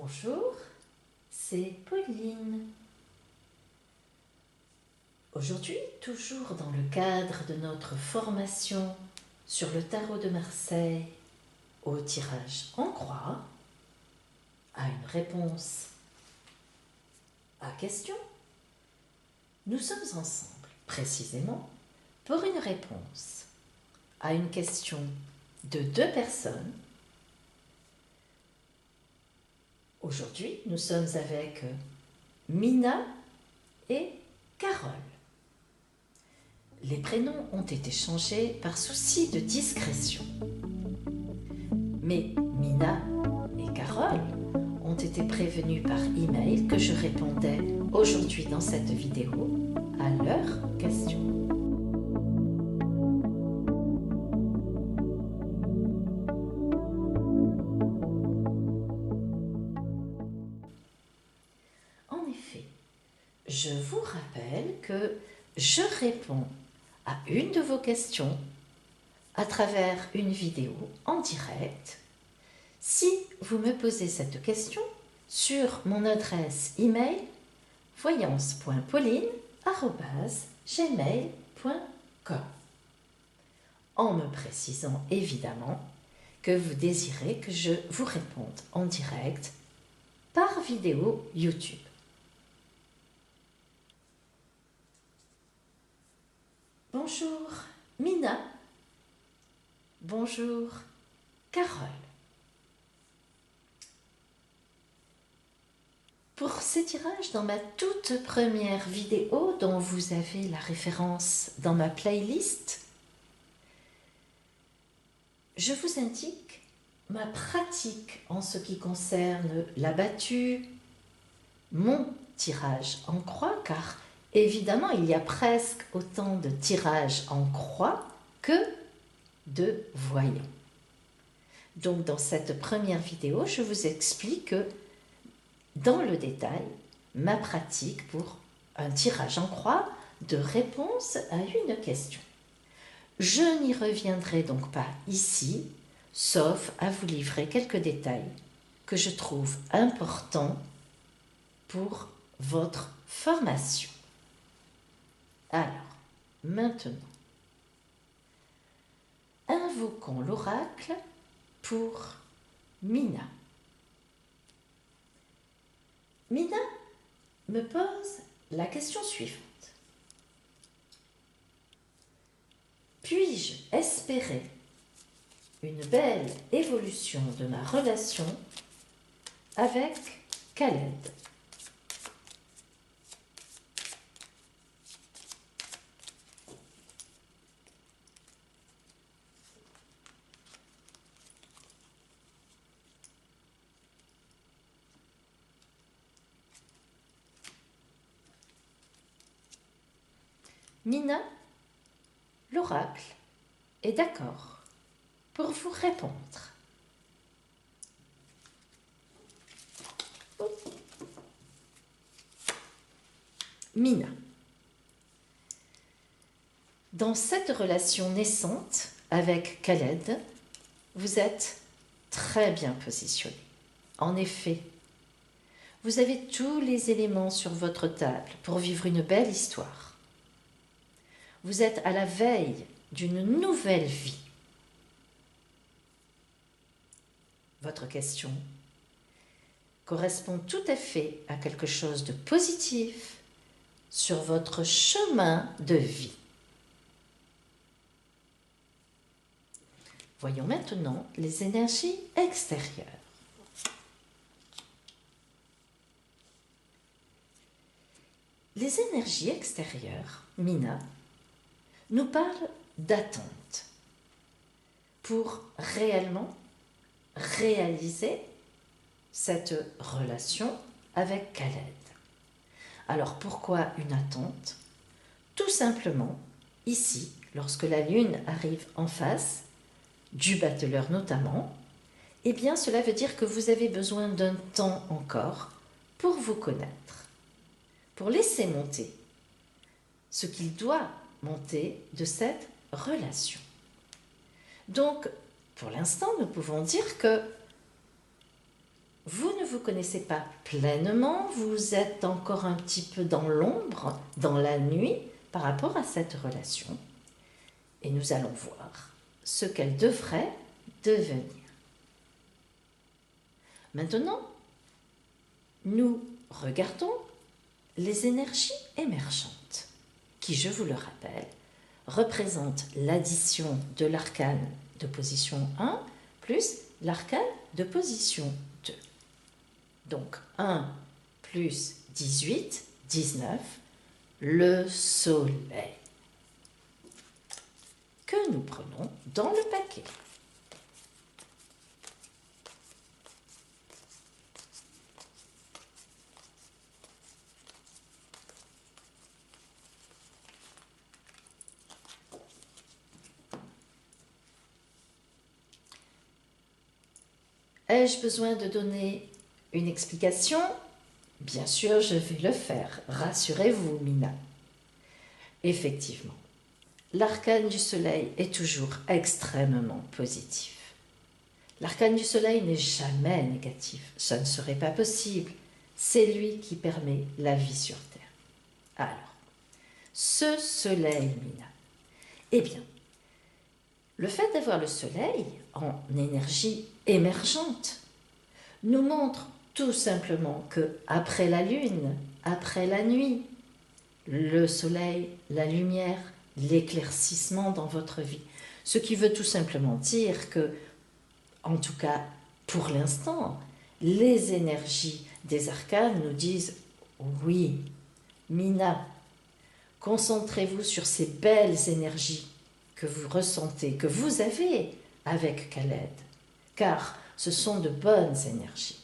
Bonjour, c'est Pauline. Aujourd'hui, toujours dans le cadre de notre formation sur le tarot de Marseille au tirage en croix, à une réponse à question, nous sommes ensemble précisément pour une réponse à une question de deux personnes. Aujourd'hui, nous sommes avec Mina et Carole. Les prénoms ont été changés par souci de discrétion. Mais Mina et Carole ont été prévenues par email que je répondais aujourd'hui dans cette vidéo à leurs questions. En effet, je vous rappelle que je réponds à une de vos questions à travers une vidéo en direct si vous me posez cette question sur mon adresse email voyance.pauline@gmail.com en me précisant évidemment que vous désirez que je vous réponde en direct par vidéo YouTube. Bonjour Mina. Bonjour Carole. Pour ces tirages, dans ma toute première vidéo dont vous avez la référence dans ma playlist, je vous indique ma pratique en ce qui concerne la battue, mon tirage en croix, car évidemment il y a presque autant de tirages en croix que de voyants. Donc dans cette première vidéo, je vous explique dans le détail ma pratique pour un tirage en croix de réponse à une question. Je n'y reviendrai donc pas ici, sauf à vous livrer quelques détails que je trouve importants pour votre formation. Alors, maintenant, invoquons l'oracle pour Mina. Mina me pose la question suivante. Puis-je espérer une belle évolution de ma relation avec Khaled? Mina, l'oracle est d'accord pour vous répondre. Mina, dans cette relation naissante avec Khaled, vous êtes très bien positionné. En effet, vous avez tous les éléments sur votre table pour vivre une belle histoire. Vous êtes à la veille d'une nouvelle vie. Votre question correspond tout à fait à quelque chose de positif sur votre chemin de vie. Voyons maintenant les énergies extérieures. Les énergies extérieures, Mina, nous parlent d'attente pour réellement réaliser cette relation avec Khaled. Alors pourquoi une attente? Tout simplement, ici, lorsque la lune arrive en face, du battleur notamment, eh bien cela veut dire que vous avez besoin d'un temps encore pour vous connaître, pour laisser monter ce qu'il doit monter de cette relation. Donc, pour l'instant, nous pouvons dire que vous ne vous connaissez pas pleinement, vous êtes encore un petit peu dans l'ombre, dans la nuit, par rapport à cette relation. Et nous allons voir ce qu'elle devrait devenir. Maintenant, nous regardons les énergies émergentes, qui, je vous le rappelle, représentent l'addition de l'arcane de position 1 plus l'arcane de position 2. Donc 1 plus 18, 19, le soleil, que nous prenons dans le paquet. Ai-je besoin de donner une explication? Bien sûr, je vais le faire. Rassurez-vous, Mina. Effectivement, l'arcane du soleil est toujours extrêmement positif. L'arcane du soleil n'est jamais négatif. Ça ne serait pas possible. C'est lui qui permet la vie sur Terre. Alors, ce soleil, Mina, eh bien, le fait d'avoir le soleil en énergie émergente nous montre tout simplement que après la lune, après la nuit, le soleil, la lumière, l'éclaircissement dans votre vie. Ce qui veut tout simplement dire que, en tout cas pour l'instant, les énergies des arcanes nous disent oui, Mina, concentrez-vous sur ces belles énergies que vous ressentez, que vous avez avec Khaled, car ce sont de bonnes énergies.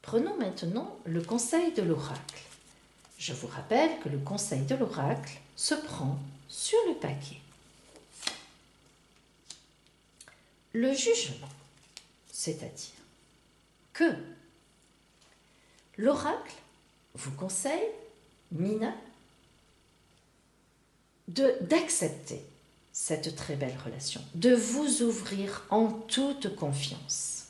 Prenons maintenant le conseil de l'oracle. Je vous rappelle que le conseil de l'oracle se prend sur le paquet. Le jugement, c'est-à-dire que l'oracle vous conseille, Mina, d'accepter cette très belle relation, de vous ouvrir en toute confiance.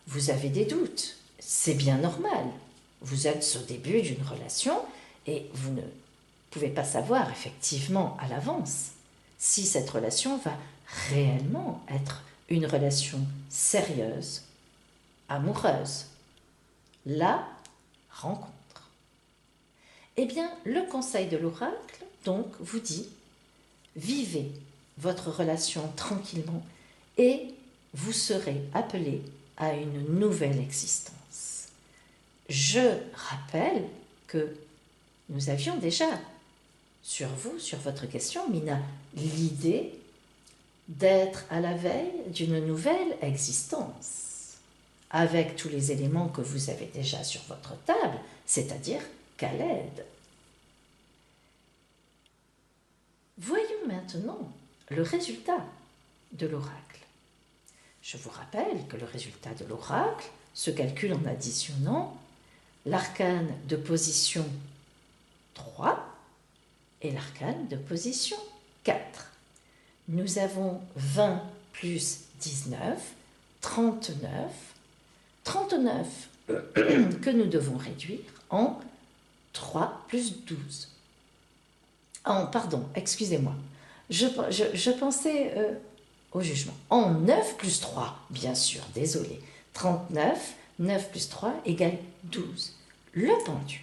Vous avez des doutes, c'est bien normal. Vous êtes au début d'une relation et vous ne pouvez pas savoir effectivement à l'avance si cette relation va réellement être une relation sérieuse, amoureuse. La rencontre. Eh bien, le conseil de l'oracle, donc, vous dit, vivez votre relation tranquillement et vous serez appelé à une nouvelle existence. Je rappelle que nous avions déjà sur vous, sur votre question, Mina, l'idée d'être à la veille d'une nouvelle existence, avec tous les éléments que vous avez déjà sur votre table, c'est-à-dire Khaled. Voyons maintenant le résultat de l'oracle. Je vous rappelle que le résultat de l'oracle se calcule en additionnant l'arcane de position 3 et l'arcane de position 4. Nous avons 20 plus 19, 39, 39 que nous devons réduire en 3 plus 12. Pardon, excusez-moi, je pensais au jugement. En 9 plus 3, bien sûr, désolé. 39, 9 plus 3 égale 12. Le pendu.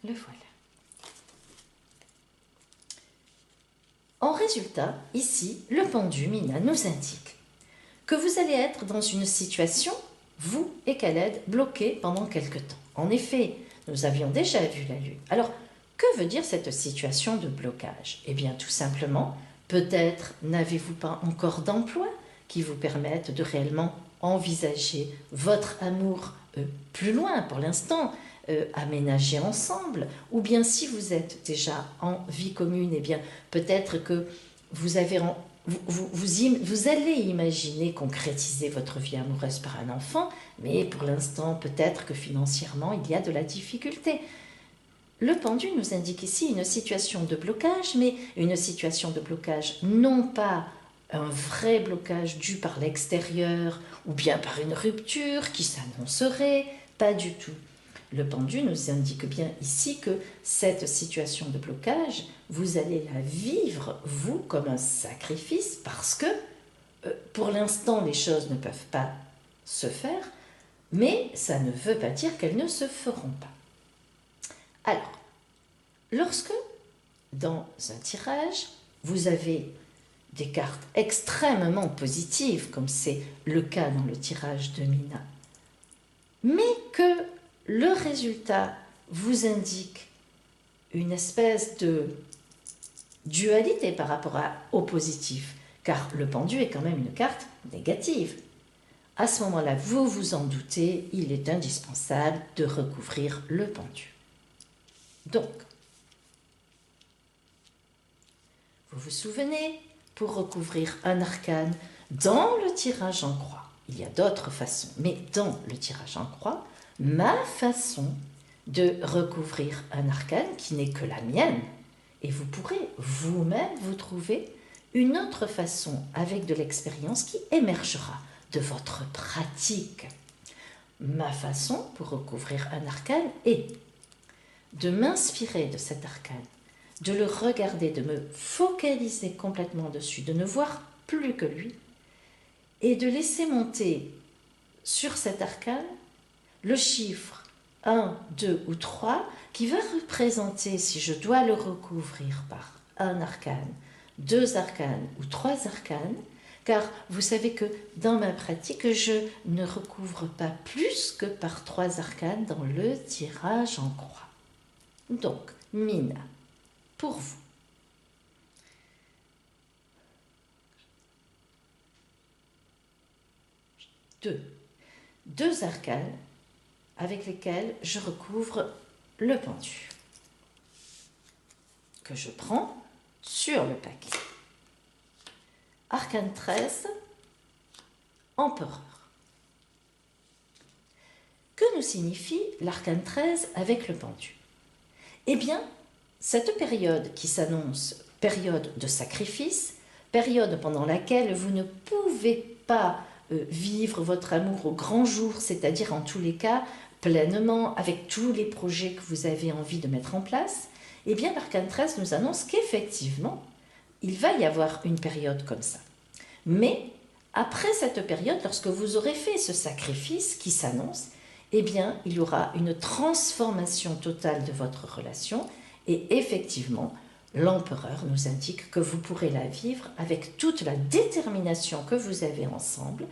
Le voilà. En résultat, ici, le pendu, Mina, nous indique que vous allez être dans une situation, vous et Khaled, bloqués pendant quelque temps. En effet, nous avions déjà vu la Lune. Alors, que veut dire cette situation de blocage? Eh bien, tout simplement, peut-être n'avez-vous pas encore d'emploi qui vous permette de réellement envisager votre amour plus loin pour l'instant, aménager ensemble, ou bien si vous êtes déjà en vie commune, eh bien peut-être que vous avez vous allez imaginer concrétiser votre vie amoureuse par un enfant, mais pour l'instant, peut-être que financièrement, il y a de la difficulté. Le pendu nous indique ici une situation de blocage, mais une situation de blocage non pas un vrai blocage dû par l'extérieur ou bien par une rupture qui s'annoncerait, pas du tout. Le pendu nous indique bien ici que cette situation de blocage, vous allez la vivre, vous, comme un sacrifice, parce que pour l'instant, les choses ne peuvent pas se faire, mais ça ne veut pas dire qu'elles ne se feront pas. Alors, lorsque, dans un tirage, vous avez des cartes extrêmement positives, comme c'est le cas dans le tirage de Mina, mais que le résultat vous indique une espèce de dualité par rapport au positif, car le pendu est quand même une carte négative. À ce moment-là, vous vous en doutez, il est indispensable de recouvrir le pendu. Donc, vous vous souvenez, pour recouvrir un arcane dans le tirage en croix, il y a d'autres façons, mais dans le tirage en croix, ma façon de recouvrir un arcane qui n'est que la mienne, et vous pourrez vous-même vous trouver une autre façon avec de l'expérience qui émergera de votre pratique. Ma façon pour recouvrir un arcane est de m'inspirer de cet arcane, de le regarder, de me focaliser complètement dessus, de ne voir plus que lui, et de laisser monter sur cet arcane le chiffre 1, 2 ou 3 qui va représenter, si je dois le recouvrir par un arcane, 2 arcanes ou 3 arcanes, car vous savez que dans ma pratique, je ne recouvre pas plus que par 3 arcanes dans le tirage en croix. Donc, Mina, pour vous, deux arcanes avec lesquels je recouvre le pendu, que je prends sur le paquet. Arcane 13, Empereur. Que nous signifie l'arcane 13 avec le pendu? Eh bien, cette période qui s'annonce période de sacrifice, période pendant laquelle vous ne pouvez pas vivre votre amour au grand jour, c'est-à-dire en tous les cas pleinement avec tous les projets que vous avez envie de mettre en place, eh bien l'arcane 13 nous annonce qu'effectivement, il va y avoir une période comme ça. Mais après cette période, lorsque vous aurez fait ce sacrifice qui s'annonce, eh bien, il y aura une transformation totale de votre relation et effectivement, l'empereur nous indique que vous pourrez la vivre avec toute la détermination que vous avez ensemble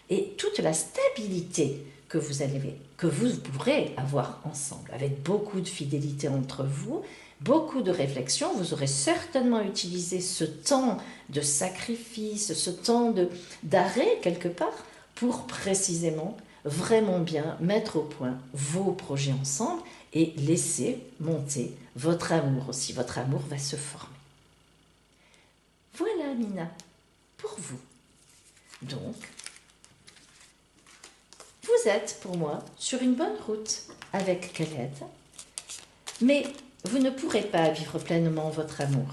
et toute la stabilité que vous pourrez avoir ensemble, avec beaucoup de fidélité entre vous, beaucoup de réflexion. Vous aurez certainement utilisé ce temps de sacrifice, ce temps d'arrêt quelque part, pour précisément vraiment bien mettre au point vos projets ensemble et laisser monter votre amour aussi. Votre amour va se former. Voilà, Mina, pour vous. Donc, vous êtes pour moi sur une bonne route avec Khaled, mais vous ne pourrez pas vivre pleinement votre amour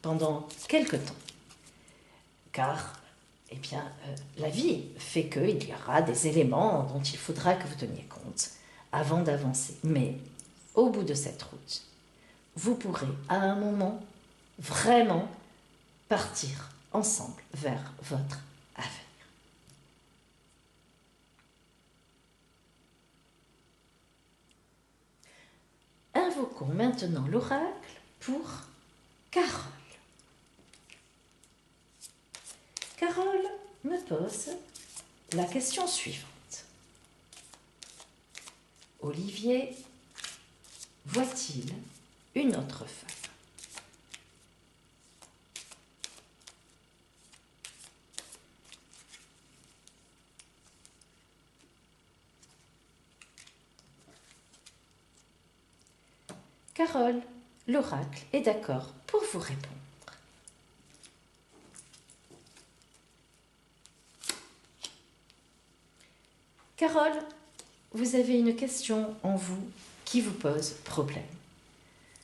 pendant quelque temps, car eh bien, la vie fait qu'il y aura des éléments dont il faudra que vous teniez compte avant d'avancer. Mais au bout de cette route, vous pourrez à un moment vraiment partir ensemble vers votre avenir. Invoquons maintenant l'oracle pour Carole. Carole me pose la question suivante. Olivier voit-il une autre femme? Carole, l'oracle est d'accord pour vous répondre. Carole, vous avez une question en vous qui vous pose problème.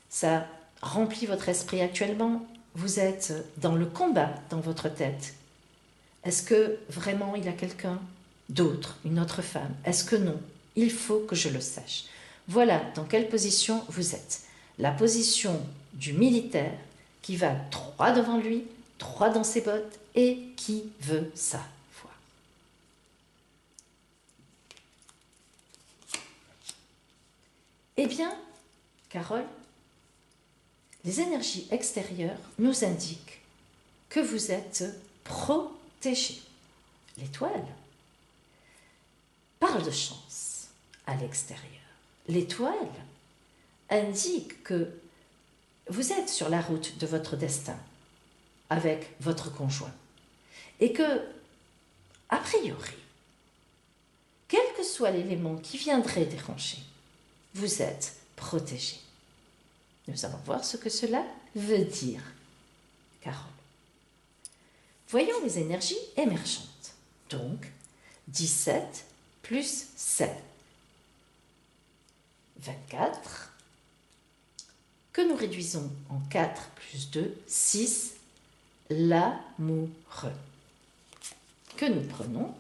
Ça remplit votre esprit actuellement. Vous êtes dans le combat dans votre tête. Est-ce que vraiment il y a quelqu'un d'autre, une autre femme? Est-ce que non? Il faut que je le sache. Voilà dans quelle position vous êtes. La position du militaire qui va droit devant lui, droit dans ses bottes et qui veut savoir. Eh bien, Carole, les énergies extérieures nous indiquent que vous êtes protégée. L'étoile parle de chance à l'extérieur. L'étoile indique que vous êtes sur la route de votre destin avec votre conjoint et que, a priori, quel que soit l'élément qui viendrait déranger, vous êtes protégé. Nous allons voir ce que cela veut dire, Carole. Voyons les énergies émergentes. Donc, 17 plus 7. 24, que nous réduisons en 4 plus 2, 6, l'amoureux, que nous prenons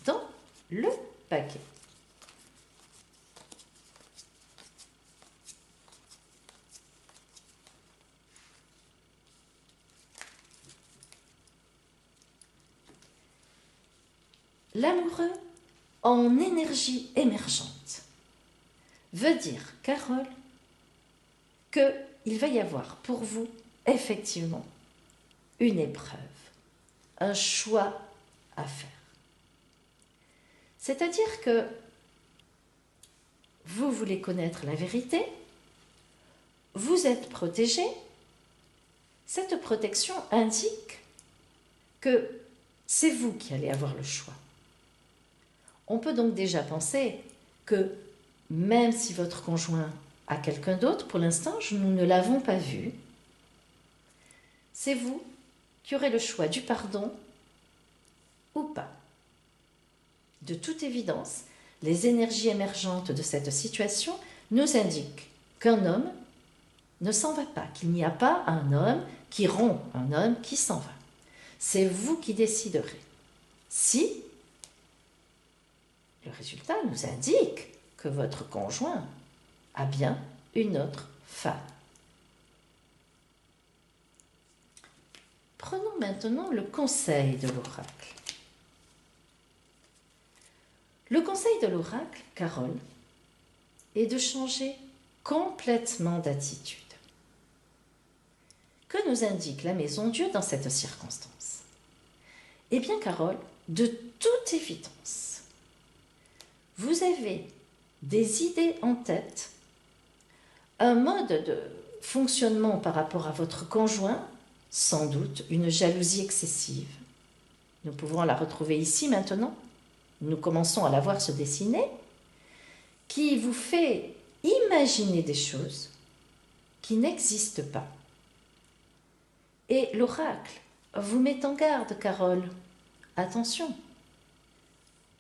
dans le paquet. L'amoureux en énergie émergente veut dire, Carole, qu'il va y avoir pour vous, effectivement, une épreuve, un choix à faire. C'est-à-dire que vous voulez connaître la vérité, vous êtes protégé, cette protection indique que c'est vous qui allez avoir le choix. On peut donc déjà penser que même si votre conjoint a quelqu'un d'autre, pour l'instant, nous ne l'avons pas vu, c'est vous qui aurez le choix du pardon ou pas. De toute évidence, les énergies émergentes de cette situation nous indiquent qu'un homme ne s'en va pas, qu'il n'y a pas un homme qui rompt, un homme qui s'en va. C'est vous qui déciderez. Si le résultat nous indique que votre conjoint a bien une autre femme. Prenons maintenant le conseil de l'oracle. Le conseil de l'oracle, Carole, est de changer complètement d'attitude. Que nous indique la Maison Dieu dans cette circonstance? Eh bien, Carole, de toute évidence, vous avez des idées en tête, un mode de fonctionnement par rapport à votre conjoint, sans doute une jalousie excessive. Nous pouvons la retrouver ici maintenant. Nous commençons à la voir se dessiner, qui vous fait imaginer des choses qui n'existent pas. Et l'oracle vous met en garde, Carole. Attention,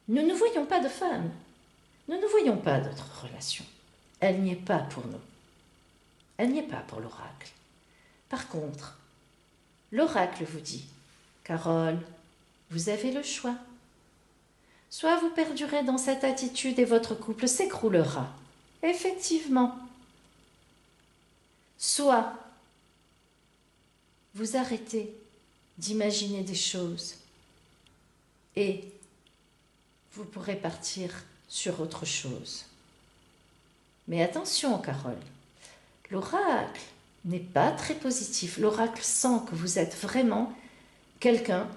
nous ne voyons pas de femme, nous ne voyons pas d'autre relation. Elle n'y est pas pour nous. Elle n'y est pas pour l'oracle. Par contre, l'oracle vous dit, Carole, vous avez le choix. Soit vous perdurez dans cette attitude et votre couple s'écroulera. Effectivement. Soit vous arrêtez d'imaginer des choses et vous pourrez partir sur autre chose. Mais attention, Carole, l'oracle n'est pas très positif. L'oracle sent que vous êtes vraiment quelqu'un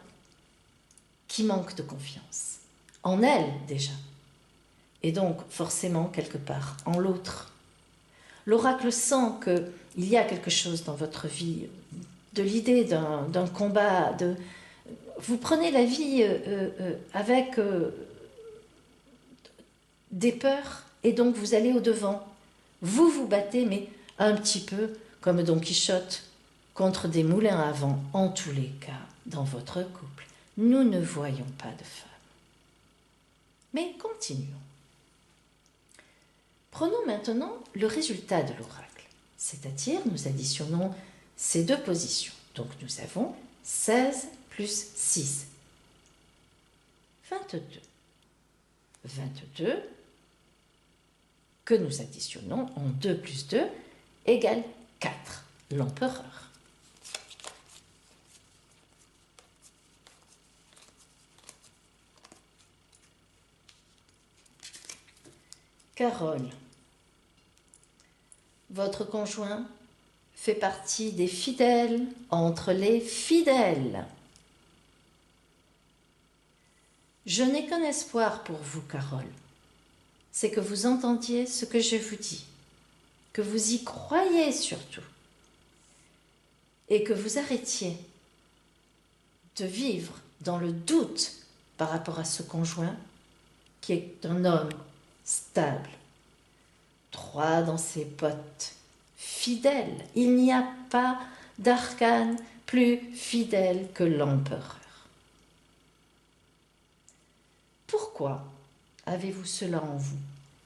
qui manque de confiance. En elle, déjà. Et donc, forcément, quelque part, en l'autre. L'oracle sent qu'il y a quelque chose dans votre vie, de l'idée d'un combat, vous prenez la vie avec des peurs, et donc vous allez au-devant. Vous vous battez, mais un petit peu comme Don Quichotte, contre des moulins à vent, en tous les cas, dans votre couple. Nous ne voyons pas de femme. Mais continuons. Prenons maintenant le résultat de l'oracle, c'est-à-dire nous additionnons ces deux positions. Donc nous avons 16 plus 6, 22. 22 que nous additionnons en 2 plus 2 égale 4, l'empereur. Carole, votre conjoint fait partie des fidèles entre les fidèles. Je n'ai qu'un espoir pour vous, Carole. C'est que vous entendiez ce que je vous dis, que vous y croyez surtout, et que vous arrêtiez de vivre dans le doute par rapport à ce conjoint qui est un homme stable, droit dans ses bottes, fidèle. Il n'y a pas d'arcane plus fidèle que l'empereur. Pourquoi avez-vous cela en vous?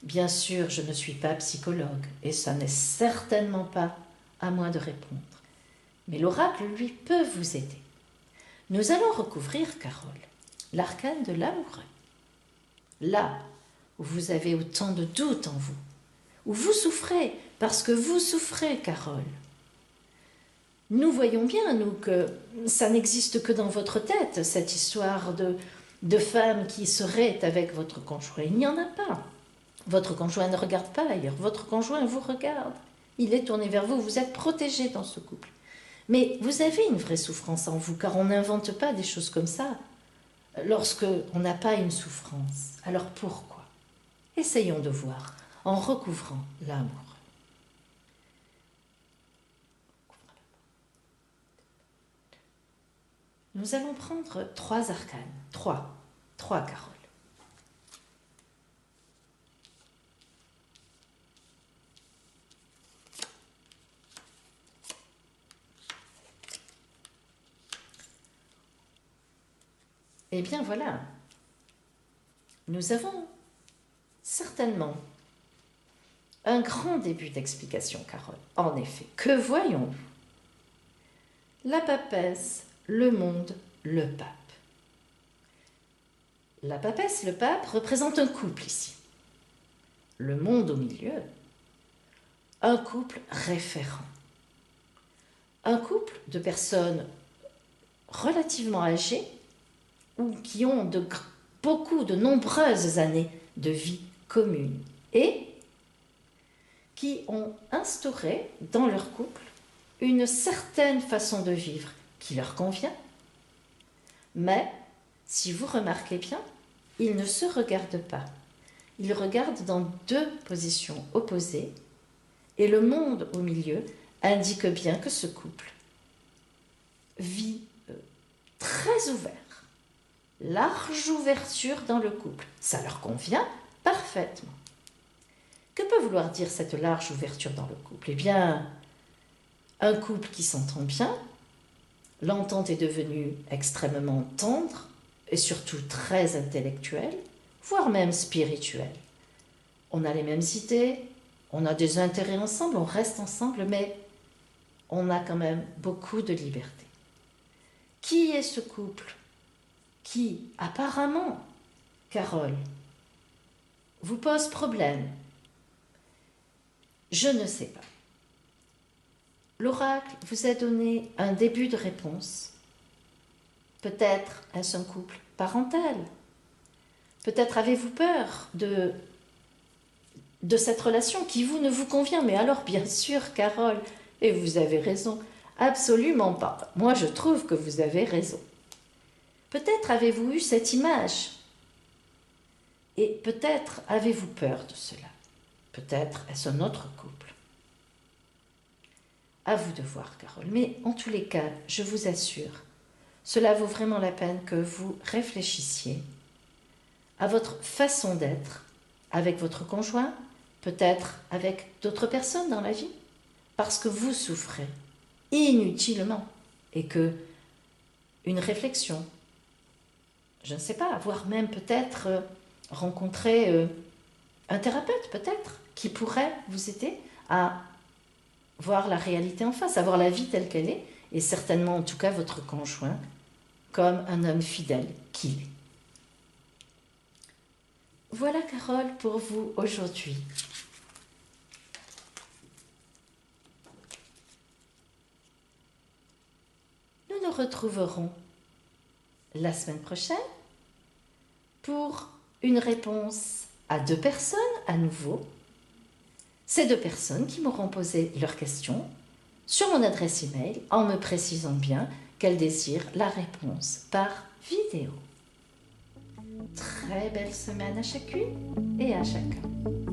Bien sûr, je ne suis pas psychologue et ça n'est certainement pas à moi de répondre. Mais l'oracle, lui, peut vous aider. Nous allons recouvrir, Carole, l'arcane de l'amoureux. Là où vous avez autant de doutes en vous, où vous souffrez, parce que vous souffrez, Carole. Nous voyons bien, nous, que ça n'existe que dans votre tête, cette histoire de femme qui serait avec votre conjoint. Il n'y en a pas. Votre conjoint ne regarde pas ailleurs. Votre conjoint vous regarde. Il est tourné vers vous. Vous êtes protégé dans ce couple. Mais vous avez une vraie souffrance en vous, car on n'invente pas des choses comme ça lorsque on n'a pas une souffrance. Alors pourquoi? Essayons de voir en recouvrant l'amour. Nous allons prendre 3 arcanes. 3, Carole. Eh bien voilà, nous avons certainement un grand début d'explication, Carole. En effet, que voyons-nous? La papesse, le monde, le pape. La papesse, le pape, représentent un couple ici. Le monde au milieu, un couple référent. Un couple de personnes relativement âgées ou qui ont de nombreuses années de vie commune et qui ont instauré dans leur couple une certaine façon de vivre qui leur convient, mais si vous remarquez bien, ils ne se regardent pas. Ils regardent dans 2 positions opposées et le monde au milieu indique bien que ce couple vit très ouvert. Large ouverture dans le couple. Ça leur convient parfaitement. Que peut vouloir dire cette large ouverture dans le couple? Eh bien, un couple qui s'entend bien, l'entente est devenue extrêmement tendre et surtout très intellectuelle, voire même spirituelle. On a les mêmes idées, on a des intérêts ensemble, on reste ensemble, mais on a quand même beaucoup de liberté. Qui est ce couple qui, apparemment, Carole, vous pose problème? Je ne sais pas. L'oracle vous a donné un début de réponse. Peut-être est-ce un couple parental. Peut-être avez-vous peur de cette relation qui ne vous convient. Mais alors, bien sûr, Carole, et vous avez raison, absolument pas. Moi, je trouve que vous avez raison. Peut-être avez-vous eu cette image et peut-être avez-vous peur de cela. Peut-être est-ce un autre couple. À vous de voir, Carole. Mais en tous les cas, je vous assure, cela vaut vraiment la peine que vous réfléchissiez à votre façon d'être avec votre conjoint, peut-être avec d'autres personnes dans la vie, parce que vous souffrez inutilement et que une réflexion, je ne sais pas, voire même peut-être rencontrer un thérapeute peut-être qui pourrait vous aider à voir la réalité en face, à voir la vie telle qu'elle est, et certainement en tout cas votre conjoint comme un homme fidèle qu'il est. Voilà Carole pour vous aujourd'hui. Nous nous retrouverons la semaine prochaine pour une réponse à 2 personnes à nouveau. Ces 2 personnes qui m'auront posé leurs questions sur mon adresse email en me précisant bien qu'elles désirent la réponse par vidéo. Très belle semaine à chacune et à chacun.